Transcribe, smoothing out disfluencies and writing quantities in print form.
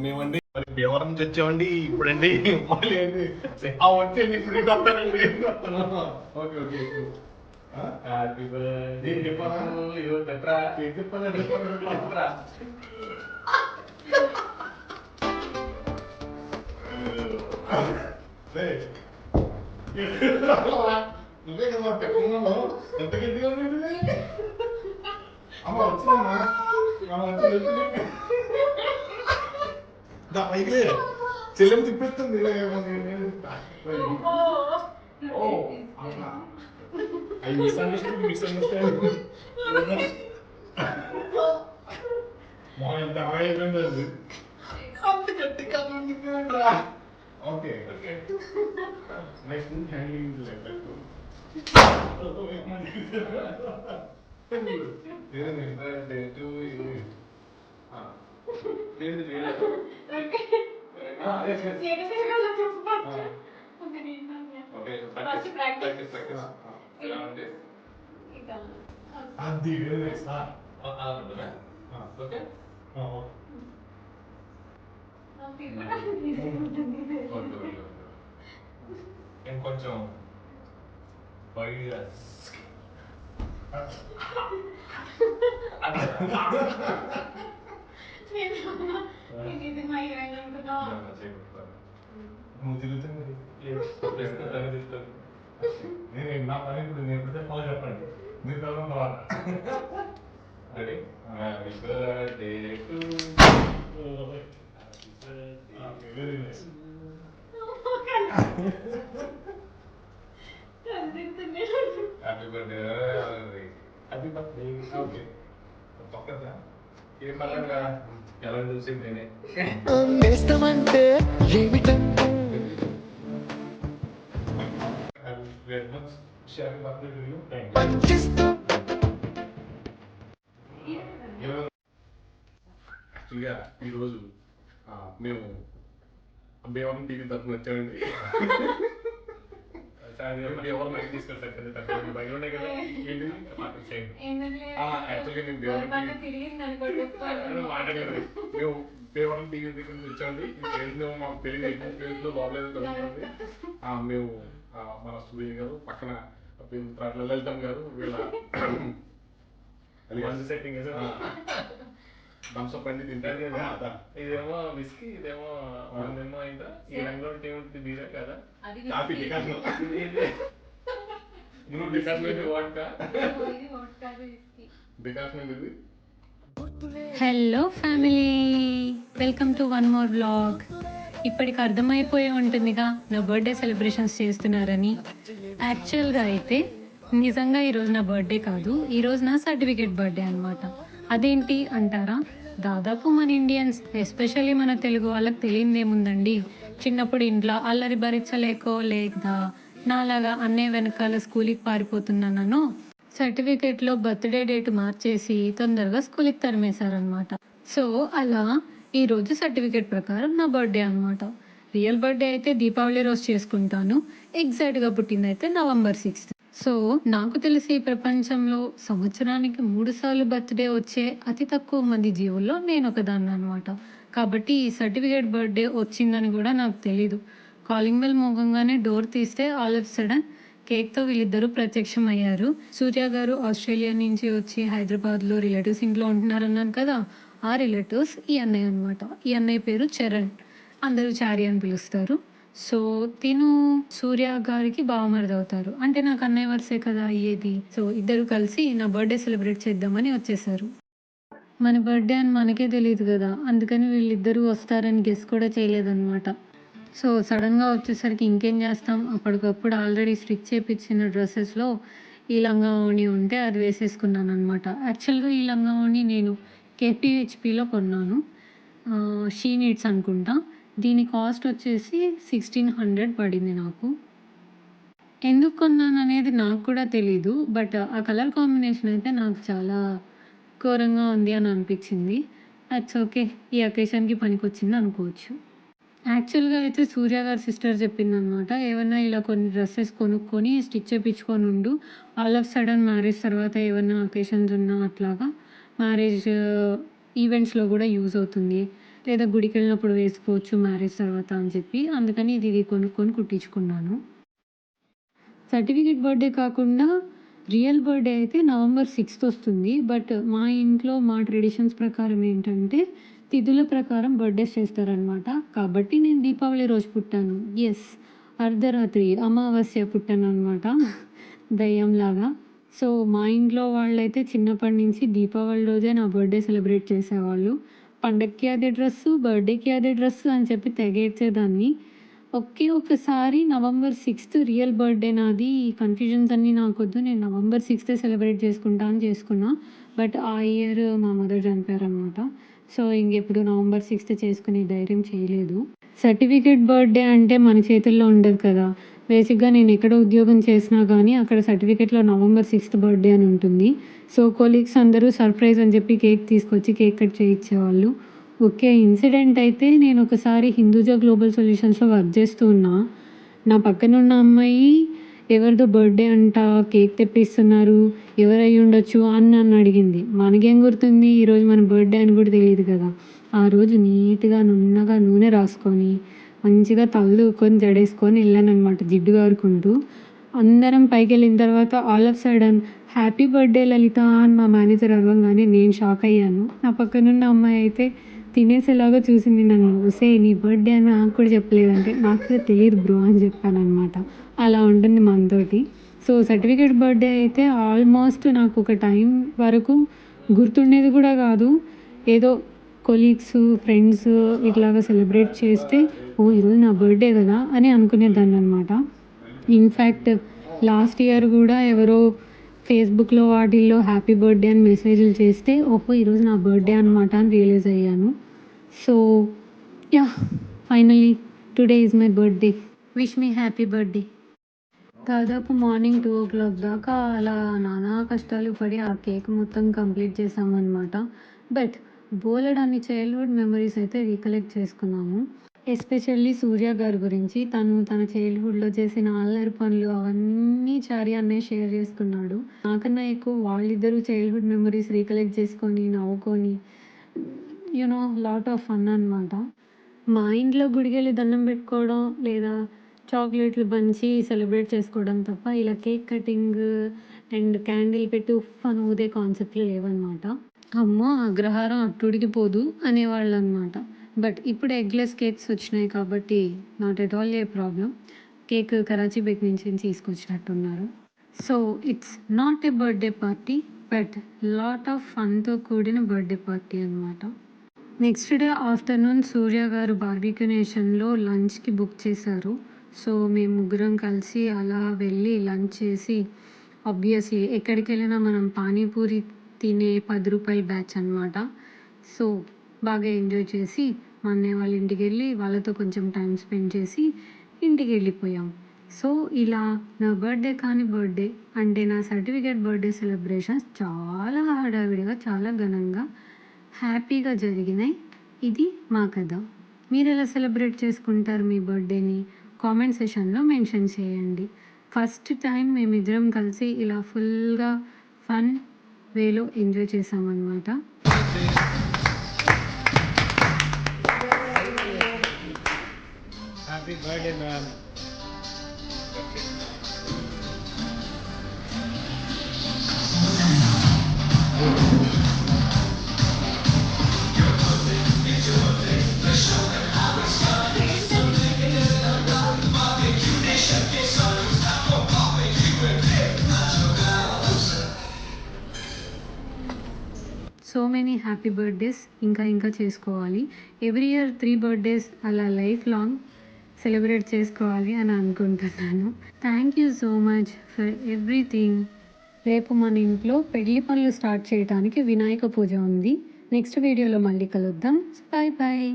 మేమండి మరి భీమవరం నుంచి వచ్చామండి ఇప్పుడండి మళ్ళీ ఏంటి వచ్చేది ఇప్పుడు ఇటు వస్తానండి ఓకే ఓకే హ్యాపీ బర్త్డే చెప్పరా చెప్పరా చెప్పరా చెప్పరా నువ్వే కదా పెట్టుకున్నావు ఎంత గట్టిగా అమ్మ వచ్చిందమ్మా పైకి చెల్లెం తిప్పిస్తుంది అవి మిస్అండర్స్టాండ్ మా ఇంత అయిపోయింది అది అంత గట్టిగా ఓకే ఓకే నెక్స్ట్ హ్యాండింగ్ ఇంకొంచెం వైడ్గా నువ్వు తిరుగుతుంది నేను నా పని ఇప్పుడు నేర్పితే పని చెప్పండి మీరు చదవడం తర్వాత ready happy birthday to very nice happy birthday happy birthday okay పక్కదా ఏం పక్కన ఎలా చూసింది నేనే నేస్తమంటే ఏమిటంటే very much sharing birthday to you. Thank you. యాక్చువల్గా ఈరోజు మేము భీమవరం టీవీ తరఫున వచ్చామండి భీమవరం మళ్ళీ తీసుకెళ్తారు కదా బయట ఉన్నాయి కదా ఏంటి యాక్చువల్గా నేను భీమవరం మాట్లాడలేదు మేము భీమవరం టీవీ దగ్గర నుంచి వచ్చామండి ఏంటో మాకు తెలియదు బాగలేదు చదువుతుంది మేము మన సూర్య గారు పక్కన లలితం గారు వీళ్ళ సెట్టింగ్ థమ్స్అప్ అండి తింటారు కదా ఇదేమో విస్కీ ఇదేమో మందేమో అయిందా ఈ రంగులో ఏముంటుంది బీరా కదా coffee hello family, welcome to one more vlog. ఇప్పటికి అర్థమైపోయి ఉంటుందిగా నా బర్త్డే సెలబ్రేషన్స్ చేస్తున్నారని. యాక్చువల్గా అయితే నిజంగా ఈరోజు నా బర్త్డే కాదు, ఈరోజు నా సర్టిఫికేట్ బర్త్డే అనమాట. అదేంటి అంటారా? దాదాపు మన ఇండియన్స్ ఎస్పెషల్లీ మన తెలుగు వాళ్ళకి తెలియదేముందండి. చిన్నప్పుడు ఇంట్లో అల్లరి భరించలేకో లేదా నాలాగా అన్నయ్య వెనకాల స్కూల్కి పారిపోతున్నానో సర్టిఫికేట్లో బర్త్డే డేట్ మార్చేసి తొందరగా స్కూల్కి తరిమేశారనమాట. సో అలా ఈరోజు సర్టిఫికేట్ ప్రకారం నా బర్త్డే అనమాట. రియల్ బర్త్డే అయితే దీపావళి రోజు చేసుకుంటాను, ఎగ్జాక్ట్గా పుట్టిందైతే November 6th. సో నాకు తెలిసి ఈ ప్రపంచంలో సంవత్సరానికి 3 సార్లు బర్త్డే వచ్చే అతి తక్కువ మంది జీవుల్లో నేను ఒకదాన్ని అనమాట. కాబట్టి ఈ సర్టిఫికేట్ బర్త్డే వచ్చిందని కూడా నాకు తెలీదు. కాలింగ్ బెల్ మోగంగానే డోర్ తీస్తే ఆల్ ఆఫ్ సడన్ కేక్తో వీళ్ళిద్దరూ ప్రత్యక్షం అయ్యారు. సూర్య గారు ఆస్ట్రేలియా నుంచి వచ్చి హైదరాబాద్లో రిలేటివ్స్ ఇంట్లో ఉంటున్నారన్నాను కదా, ఆ రిలేటివ్స్ ఈ అన్నయ్య అనమాట. ఈ అన్నయ్య పేరు చరణ్, అందరూ చారి అని పిలుస్తారు. సో తిను సూర్య గారికి బావమరిది అవుతారు, అంటే నాకు అన్నయ్య వరుసే కదా అయ్యేది. సో ఇద్దరు కలిసి నా బర్త్డే సెలబ్రేట్ చేద్దామని వచ్చేసారు. మన బర్త్డే అని మనకే తెలియదు కదా, అందుకని వీళ్ళిద్దరూ వస్తారని గెస్ కూడా చేయలేదన్నమాట. సో సడన్గా వచ్చేసరికి ఇంకేం చేస్తాం, అప్పటికప్పుడు ఆల్రెడీ స్టిచ్ చేయించిన డ్రెస్సెస్లో ఈ లంగా ఓణి ఉంటే అది వేసేసుకున్నాను అనమాట. యాక్చువల్గా ఈ లంగా ఓణి నేను KPHPలో కొన్నాను, షీ నీడ్స్ అనుకుంటా. దీని కాస్ట్ వచ్చేసి 1600 పడింది నాకు. ఎందుకు కొన్నాను అనేది నాకు కూడా తెలీదు, బట్ ఆ కలర్ కాంబినేషన్ అయితే నాకు చాలా ఘోరంగా ఉంది అని అనిపించింది. అట్స్ ఓకే, ఈ అకేషన్కి పనికొచ్చింది అనుకోవచ్చు. యాక్చువల్గా అయితే సూర్య గారి సిస్టర్ చెప్పిందనమాట, ఏమన్నా ఇలా కొన్ని డ్రెస్సెస్ కొనుక్కొని స్టిచ్ చేయించుకొని ఉండు, ఆల్ ఆఫ్ సడన్ మ్యారేజ్ తర్వాత ఏమన్నా అకేషన్స్ ఉన్నా అట్లాగా మ్యారేజ్ ఈవెంట్స్లో కూడా యూజ్ అవుతుంది. లేదా గుడికి వెళ్ళినప్పుడు వేసుకోవచ్చు మ్యారేజ్ తర్వాత అని చెప్పి అందుకని ఇది కొనుక్కొని కుట్టించుకున్నాను. సర్టిఫికేట్ బర్త్డే కాకుండా రియల్ బర్త్డే అయితే నవంబర్ 6th వస్తుంది. బట్ మా ఇంట్లో మా ట్రెడిషన్స్ ప్రకారం ఏంటంటే తిథుల ప్రకారం బర్త్డేస్ చేస్తారనమాట. కాబట్టి నేను దీపావళి రోజు పుట్టాను. ఎస్, అర్ధరాత్రి అమావాస్య పుట్టాను అనమాట, దయ్యంలాగా. సో మా ఇంట్లో వాళ్ళైతే చిన్నప్పటి నుంచి దీపావళి రోజే నా బర్త్డే సెలబ్రేట్ చేసేవాళ్ళు. పండగకి అదే డ్రెస్సు, బర్త్డేకి అదే డ్రెస్సు అని చెప్పి తెగేడ్చేదాన్ని. ఒకే ఒకసారి నవంబర్ 6th రియల్ బర్త్డే నాది. కన్ఫ్యూజన్స్ అన్నీ నాకొద్దు, నేను నవంబర్ 6th సెలబ్రేట్ చేసుకుంటా అని చేసుకున్నా. బట్ ఆ ఇయర్ మా మదర్ చనిపోయారనమాట. సో ఇంకెప్పుడు నవంబర్ 6th చేసుకునే ధైర్యం చేయలేదు. సర్టిఫికేట్ బర్త్డే అంటే మన చేతుల్లో ఉండదు కదా. బేసిక్గా నేను ఎక్కడ ఉద్యోగం చేసినా కానీ అక్కడ సర్టిఫికేట్లో నవంబర్ 6th బర్త్డే అని ఉంటుంది. సో కొలీగ్స్ అందరూ సర్ప్రైజ్ అని చెప్పి కేక్ తీసుకొచ్చి కేక్ కట్ చేయించేవాళ్ళు. ఓకే, ఇన్సిడెంట్ అయితే నేను ఒకసారి హిందూజా గ్లోబల్ సొల్యూషన్స్లో వర్క్ చేస్తూ ఉన్నా. నా పక్కన ఉన్న అమ్మాయి ఎవరిదో బర్త్డే అంట, కేక్ తెప్పిస్తున్నారు, ఎవరై ఉండొచ్చు అని నన్ను అడిగింది. మనకేం గుర్తుంది, ఈరోజు మన బర్త్డే అని కూడా తెలియదు కదా. ఆ రోజు నీట్గా నున్నగా నూనె రాసుకొని మంచిగా తలదూకొని జడేసుకొని వెళ్ళాను అనమాట, జిడ్డు కారుకుంటూ. అందరం పైకి వెళ్ళిన తర్వాత all of sudden happy birthday Lalitha అని మా మేనేజర్ అడగంగానే నేను షాక్ అయ్యాను. నా పక్కనున్న అమ్మాయి అయితే తినేసేలాగా చూసింది నన్ను. ఒసే నీ బర్త్డే అని నాకు కూడా చెప్పలేదంటే, నాకు కూడా తెలియదు బ్రో అని చెప్పాను అనమాట. అలా ఉంటుంది మనతోటి. సో సర్టిఫికేట్ బర్త్డే అయితే ఆల్మోస్ట్ నాకు ఒక టైం వరకు గుర్తుండేది కూడా కాదు. ఏదో కొలీగ్స్, ఫ్రెండ్స్ ఇట్లాగా సెలబ్రేట్ చేస్తే ఓ ఈరోజు నా బర్త్డే కదా అని అనుకునేదాన్ని అనమాట. ఇన్ఫ్యాక్ట్ లాస్ట్ ఇయర్ కూడా ఎవరో ఫేస్బుక్లో వాటిల్లో హ్యాపీ బర్త్డే అని మెసేజ్లు చేస్తే ఓహో ఈరోజు నా బర్త్డే అనమాట అని రియలైజ్ అయ్యాను. So yeah, finally today is my birthday. Wish me happy birthday. దాదాపు మార్నింగ్ 2 o'clock దాకా అలా నానా కష్టాలు పడి ఆ కేక్ మొత్తం కంప్లీట్ చేసామన్నమాట. బట్ బోలెడన్ని చైల్డ్హుడ్ మెమరీస్ అయితే రీకలెక్ట్ చేసుకున్నాము. ఎస్పెషల్లీ సూర్య గారి గురించి. తన చైల్డ్హుడ్లో చేసిన అల్లరి పనులు అవన్నీ చారి అన్నయ్య షేర్ చేసుకున్నాడు. నాకన్నా ఎక్కువ వాళ్ళిద్దరూ చైల్డ్హుడ్ మెమరీస్ రీకలెక్ట్ చేసుకొని నవ్వుకొని యూనో లాట్ ఆఫ్ ఫన్ అనమాట. మా ఇంట్లో గుడికెళ్ళి దండం పెట్టుకోవడం లేదా చాక్లెట్లు పంచి సెలబ్రేట్ చేసుకోవడం తప్ప ఇలా కేక్ కటింగ్ అండ్ క్యాండిల్ పెట్టి ఉఫ్ అని ఊదే కాన్సెప్ట్లు లేవన్నమాట. అమ్మో అగ్రహారం అట్టుడికి పోదు అనేవాళ్ళు అనమాట. బట్ ఇప్పుడు ఎగ్లెస్ కేక్స్ వచ్చినాయి కాబట్టి not at all a problem. Cake Karachi bake నుంచి తీసుకొచ్చినట్టున్నారు. So it's not a birthday party but lot of ఫన్తో కూడిన బర్త్డే పార్టీ అనమాట. Next day afternoon Surya garu barbecue నేషన్లో లంచ్కి బుక్ చేశారు. సో మేము ముగ్గురం కలిసి అలా వెళ్ళి లంచ్ చేసి, ఆబ్వియస్లీ ఎక్కడికి వెళ్ళినా మనం పానీపూరి తినే 10 రూపాయల బ్యాచ్ అనమాట. సో బాగా ఎంజాయ్ చేసి మా అన్నయ్య వాళ్ళ ఇంటికి వెళ్ళి వాళ్ళతో కొంచెం టైం స్పెండ్ చేసి ఇంటికి వెళ్ళిపోయాం. సో ఇలా నా బర్త్డే కాని బర్త్డే అంటే నా సర్టిఫికేట్ బర్త్డే సెలబ్రేషన్స్ చాలా హడావిడిగా, చాలా ఘనంగా, హ్యాపీగా జరిగినాయి. ఇది మా కథ. మీరు ఎలా సెలబ్రేట్ చేసుకుంటారు మీ బర్త్డేని? కామెంట్ సెషన్లో మెన్షన్ చేయండి. ఫస్ట్ టైం మేమిద్దరం కలిసి ఇలా ఫుల్గా ఫన్ వేలో ఎంజాయ్ చేసామన్నమాట. Happy birthday ma'am. So many happy birthdays ఇంకా చేసుకోవాలి. ఎవ్రీ ఇయర్ 3 బర్త్డేస్ అలా లైఫ్ లాంగ్ సెలబ్రేట్ చేసుకోవాలి అని అనుకుంటున్నాను. Thank you so much for everything. రేపు మన ఇంట్లో పెళ్లి పనులు స్టార్ట్ చేయడానికి వినాయక పూజ ఉంది. నెక్స్ట్ వీడియోలో మళ్ళీ కలుద్దాం. Bye bye.